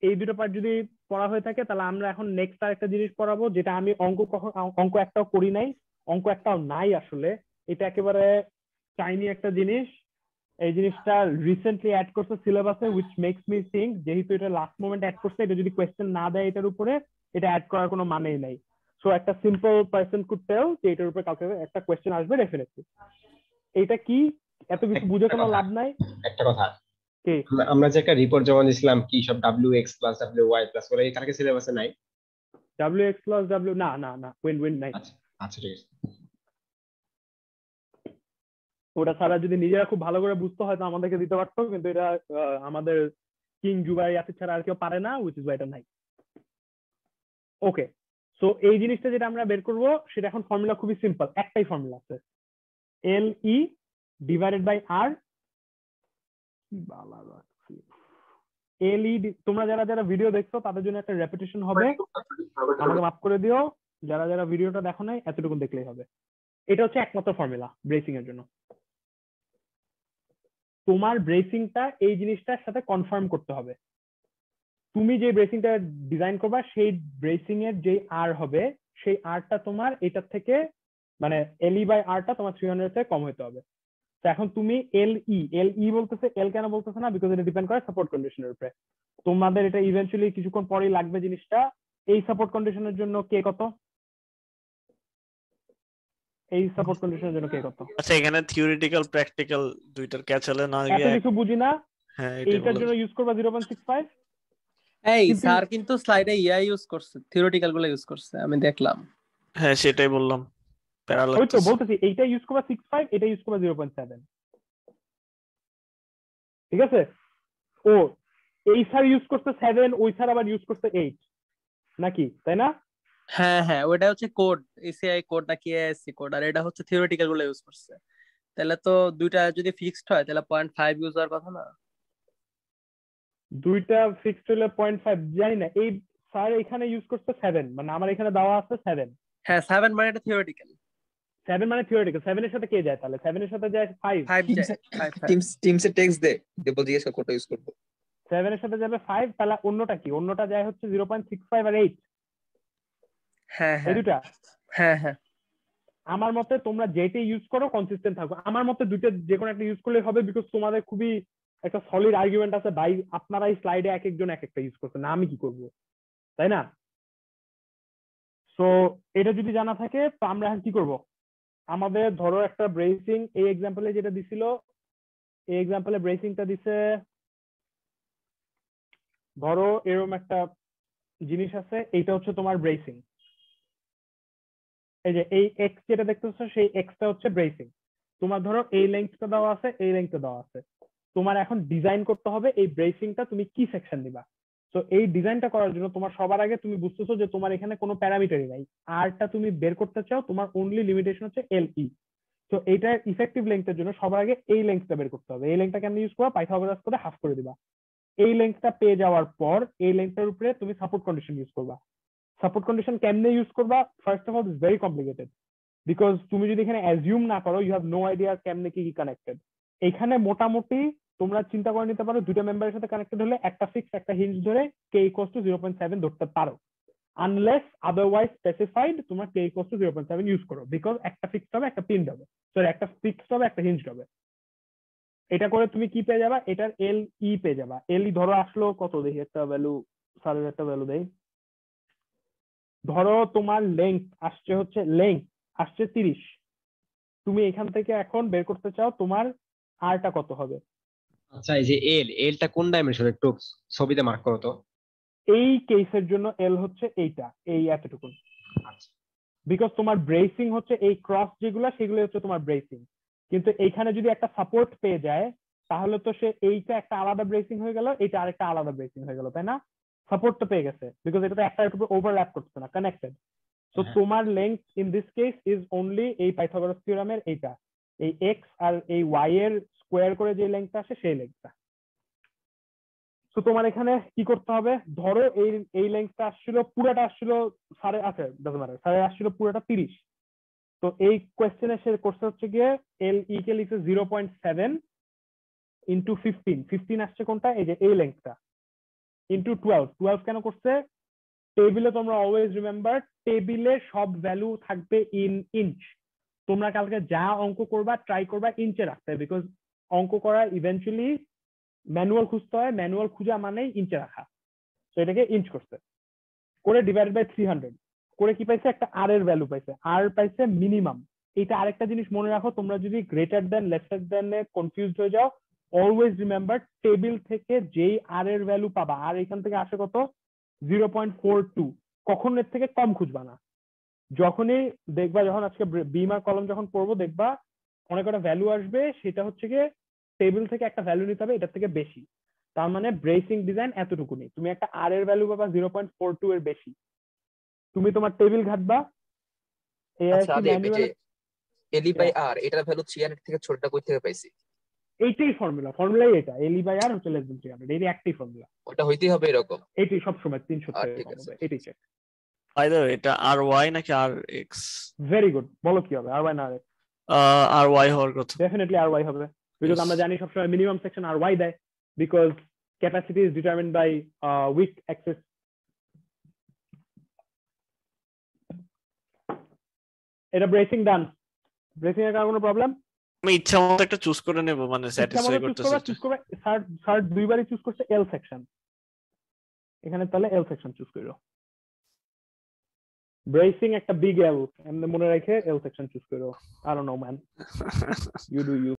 এই দুটো পার্ট যদি পড়া হয়ে থাকে তাহলে আমরা এখন নেক্সট আরেকটা জিনিস পড়াবো, যেটা আমি অঙ্ক একটাও করি নাই, অঙ্ক একটাও নাই আসলে, এটা একেবারে চাইনি একটা জিনিস। এই জিনিসটা রিসেন্টলি অ্যাড করছে সিলেবাসে, উইচ মেক্স মি থিঙ্ক যেহেতু এটা লাস্ট মোমেন্ট অ্যাড করছে, এটা যদি কোয়েশ্চেন না দেয় এটার উপরে, এটা অ্যাড করার কোনো মানেই নাই। সো একটা সিম্পল পার্সন কুড টেল যে এটার উপরে কাউকে একটা কোয়েশ্চেন আসবে ডেফিনেটলি। এটা কি এত কিছু বুঝে একটা কোনো কথা লাভ নাই। একটা কথা কি আমরা যে একটা রিপোর্ট জমা দিয়েছিলাম, কি সব WX+WY+ ওরা কালকে সিলেবাসে নাই? WX+W, না না না, উইন উইন নাই। আচ্ছা আচ্ছা, ঠিক আছে। ওটা ছাড়া যদি নিজেরা খুব ভালো করে বুঝতে হয় তো আমাদেরকে দিতে পারতো, কিন্তু এটা আমাদের কিং জুবাই আছে ছাড়া আর কেউ পারে না, উইচ ইজ এটা নাই। ওকে, সো এই জিনিসটা যেটা আমরা বের করবো সেটা এখন ফর্মুলা খুবই সিম্পল, একটাই ফর্মুলা আছে, LE divided by R. LE, তোমরা যারা যারা ভিডিও দেখছো তাদের জন্য একটা রেপিটেশন হবে, আমাকে মাফ করে দিও, যারা যারা ভিডিওটা দেখো নাই এতটুকু দেখলেই হবে। এটা হচ্ছে একমাত্র ফর্মুলা ব্রেসিং এর জন্য। তোমার ব্রেসিংটা এই জিনিসটার সাথে কনফার্ম করতে হবে। তুমি যে ব্রেসিংটা ডিজাইন করবা সেই ব্রেসিং এর যে আর হবে, সেই আরটা তোমার এটার থেকে মানে LE বাই আরটা তোমার 300 থেকে কম হতে হবে। তো এখন তুমি LE বলতেছে, এল কেন বলতেছে না, বিকজ এটা ডিপেন্ড করে সাপোর্ট কন্ডিশনের উপরে। তোমাদের এটা ইভেন্চুয়ালি কিছুক্ষণ পরেই লাগবে জিনিসটা। এই সাপোর্ট কন্ডিশনের জন্য কে কত, এই সাপোর্ট কন্ডিশনের জন্য কে কত? আচ্ছা, এখানে থিওরিটিক্যাল প্র্যাকটিক্যাল দুইটার ক্যাচ হলে না এত গিয়ে কিছু বুঝি না, হ্যাঁ এটাই এইটার বলে জন্য ইউজ করবা 0.65। এই কিন্তু স্যার কিন্তু স্লাইডে ইউজ করছে, থিওরিটিক্যাল গুলো ইউজ করছে, আমি দেখলাম। হ্যাঁ সেটাই বললাম, প্যারা ওই তো লাগতেছে। বলতেছি, এইটা ইউজ করবা 65, এটা ইউজ করবা 0.7। ঠিক আছে, ও এই স্যার ইউজ করছে 7, ওই স্যার আবার ইউজ করছে 8 নাকি, তাই না? হ্যাঁ হ্যাঁ, ওটা হচ্ছে কোড, এসিআই কোড নাকি এএসসি কোড, আর এটা হচ্ছে থিওরিটিক্যাল গুলো ইউজ করছে। তাহলে তো দুইটা যদি ফিক্সড হয় তাহলে 0.5 ইউজ হওয়ার কথা না? দুইটা ফিক্সড হলে 0.5 জানি না। এই স্যার এখানে ইউজ করছে 7, মানে আমার এখানে দেওয়া আছে 7। হ্যাঁ 7 মানে এটা থিওরিটিক্যাল। 7 মানে থিওরিটিক্যাল, 7 এর সাথে কে যায় তাহলে? 7 এর সাথে যায় 5। 5 যায়, টিমসে 5 টিমসে টেক্সট দে দেবো, জিজ্ঞেস কর কোনটা ইউজ করবো। 7 এর সাথে যাবে 5, তাহলে অন্যটা কি? অন্যটা যায় হচ্ছে 0.65 আর 8, হ্যাঁ এই হ্যাঁ দুটা। হ্যাঁ হ্যাঁ। আমার মতে তোমরা যেটা ইউজ করো কনসিস্টেন্ট থাকো, আমার মতে দুইটা যে কোনো একটা ইউজ করলে হবে, বিকজ তোমাদের খুবই একটা সলিড আর্গুমেন্ট আছে ভাই, আপনারা এই স্লাইডে এক একজন এক একটা ইউজ করছেন, না আমি কি করবো, তাই না? সো এটা যদি জানা থাকে তো আমরা এখন কি করব, আমাদের ধরো একটা ব্রেসিং, এই এক্সাম্পলে যেটা দিছিল, এই এক্সাম্পলে ব্রেসিংটা দিছে, ধরো এরকম একটা জিনিস আছে, এইটা হচ্ছে তোমার ব্রেসিং। এই যে এই এক্স যেটা দেখতেছো সেই এক্সটা হচ্ছে ব্রেসিং। তোমার ধরো এই লেন্থটা দেওয়া আছে, এই লেন্থটা দেওয়া আছে, তোমার এখন ডিজাইন করতে হবে এই ব্রেসিংটা তুমি কি সেকশন দিবা। তো এই ডিজাইনটা করার জন্য তোমার সবার আগে তুমি বুঝতেছো যে তোমার এখানে কোনো প্যারামিটারই নাই, আরটা তুমি বের করতে চাও, তোমার অনলি লিমিটেশন হচ্ছে LE। তো এইটার ইফেক্টিভ লেন্থের জন্য সবার আগে এই লেন্থটা বের করতে হবে। এই লেন্থটা কেন ইউজ করবা, পাইথাগোরাস করে হাফ করে দিবা। এই লেন্থটা পেয়ে যাওয়ার পর এই লেন্থটার উপরে তুমি সাপোর্ট কন্ডিশন ইউজ করবা। সাপোর্ট কন্ডিশন কেমনে ইউজ করবা, first of all is very complicated, because তুমি যদি এখানে অ্যাজিউম না করো, ইউ হ্যাভ নো আইডিয়া কেমনে কি কি কানেক্টেড। এখানে মোটামুটি তোমরা চিন্তা করে নিতে পারো দুইটা মেম্বারের সাথে কানেক্টেড হলে একটা ফিক্স একটা হিঞ্জ ধরে K=0.7 ধরতে পারো, আনলেস আদারওয়াইজ স্পেসিফাইড তোমরা K=0.7 ইউজ করো, বিকজ একটা ফিক্সড হবে একটা পিন হবে, সরি একটা ফিক্সড হবে একটা হিঞ্জ হবে। এটা করে তুমি কি পেয়ে যাবা, এটার LE পেয়ে যাবা। LE ধরো আসলো কত, দেখি একটা ভ্যালু, সারের একটা ভ্যালু দেই। ধরো তোমার লেংথ আসছে হচ্ছে, লেংথ আসছে 30, তুমি এখান থেকে এখন বের করতে চাও তোমার আরটা কত হবে। আচ্ছা, এই যে এলটা কোন ডাইমেনশন একটু ছবিতে মার্ক করো তো। এই কেসের জন্য এল হচ্ছে এইটা, এই এতটুকু, আচ্ছা বিকজ তোমার ব্রেসিং হচ্ছে এই ক্রস যেগুলো সেগুলো হচ্ছে তোমার ব্রেসিং, কিন্তু এইখানে যদি একটা সাপোর্ট পেয়ে যায় তাহলে তো সে এইটা একটা আলাদা ব্রেসিং হয়ে গেল, এইটা আরেকটা আলাদা ব্রেসিং হয়ে গেল, তাই না? সাপোর্ট তো পেয়ে গেছে, বিকজ এটা তো একটার উপর ওভারল্যাপ করছে না, কানেক্টেড। তো হ্যাঁ। তোমার length in this case is only এই পাইথাগোরাস থিওরেমের এইটা, এই এক্স আর এই ওয়াই এর স্কোয়ার করে যে লেংথটা আসে সেই লেংথটা। তো তোমার এখানে কি করতে হবে, ধরো এই এই লেন্থটা আসছিল পুরাটা আসছিল সাড়ে, আচ্ছা ডাজন্ট ম্যাটার, সাড়ে আসছিল পুরাটা 30। তো এই কোয়েশ্চেনে সে করছে হচ্ছে গিয়ে LE কে লিখছে 0.7 ইন্টু 15, 15 আসছে কোনটা, এই যে এই লেন্থটা, ইনটু 12 কেন করছে? টেবিলে তোমরা অলওয়েজ রিমেম্বার টেবিলে সব ভ্যালু থাকবে ইন ইঞ্চ। তোমরা কালকে যা অঙ্ক করবা ট্রাই করবা ইঞ্চে রাখতে, বিকজ অঙ্ক করা ইভেন্চুয়ালি ম্যানুয়াল খুঁজতে হয়, ম্যানুয়াল খুঁজা মানেই ইঞ্চে রাখা। তো এটাকে ইঞ্চ করছে, করে ডিভাইড বাই 300 করে কি পাইছে? একটা আর এর ভ্যালু পাইছে, আর পাইছে মিনিমাম। এটা আরেকটা জিনিস মনে রাখো, তোমরা যদি গ্রেটার দেন লেসার দেন কনফিউজড হয়ে যাও, অলওয়েজ রিমেম্বার টেবিল থেকে যেই আর এর ভ্যালু পাবা, আর এখান থেকে আসে কত? 0.42। কখন এর থেকে কম খুঁজবা না। যখনই দেখবা, যখন আজকে বিমার কলম যখন পড়বো দেখবা অনেক একটা ভ্যালু আসবে, সেটা হচ্ছে গিয়ে টেবিল থেকে একটা ভ্যালু নিতে হবে এটার থেকে বেশি। তার মানে ব্রেসিং ডিজাইন এতটুকুনি, তুমি একটা আর এর ভ্যালু পাবা 0.42 এর বেশি, তুমি তোমার টেবিল ঘাটবা। আচ্ছা আদিব, এই যে এলি বাই আর এটার ভ্যালু 300 থেকে ছোটটা কই থেকে পাইছি? এইটাই ফর্মুলাই এটা, এলি বাই আর হচ্ছে লেস দেন 300, এই একটাই ফর্মুলা। ওটা হইতেই হবে এরকম? এইটাই সবসময় 300 থেকে ঠিক কম আছে। হবে, এটাই চেক। বাই দ্য ওয়ে, এটা আর ওয়াই নাকি আর এক্স? ভেরি গুড, বলো কি হবে? আর ওয়াই না আর এক্স? আর ওয়াই হওয়ার কথা। ডেফিনেটলি আর ওয়াই হবে, বিকজ আমরা জানি সবসময় মিনিমাম সেকশন আর ওয়াই দেয়, because capacity is determined by weak axis. এটা ব্রেসিং ডান। ব্রেসিং এর কারণে কোনো প্রবলেম? আমি ইচ্ছা মতো একটা চুজ করে নেব, মানে স্যাটিসফাই করতেছে। স্যার দুইবারই চুজ করছে এল সেকশন, এখানে তাহলে এল সেকশন চুজ করো। ব্রেসিং একটা বিগ এল, এমনি মনে রেখে এল সেকশন চুজ করো। I don't know man, you do you.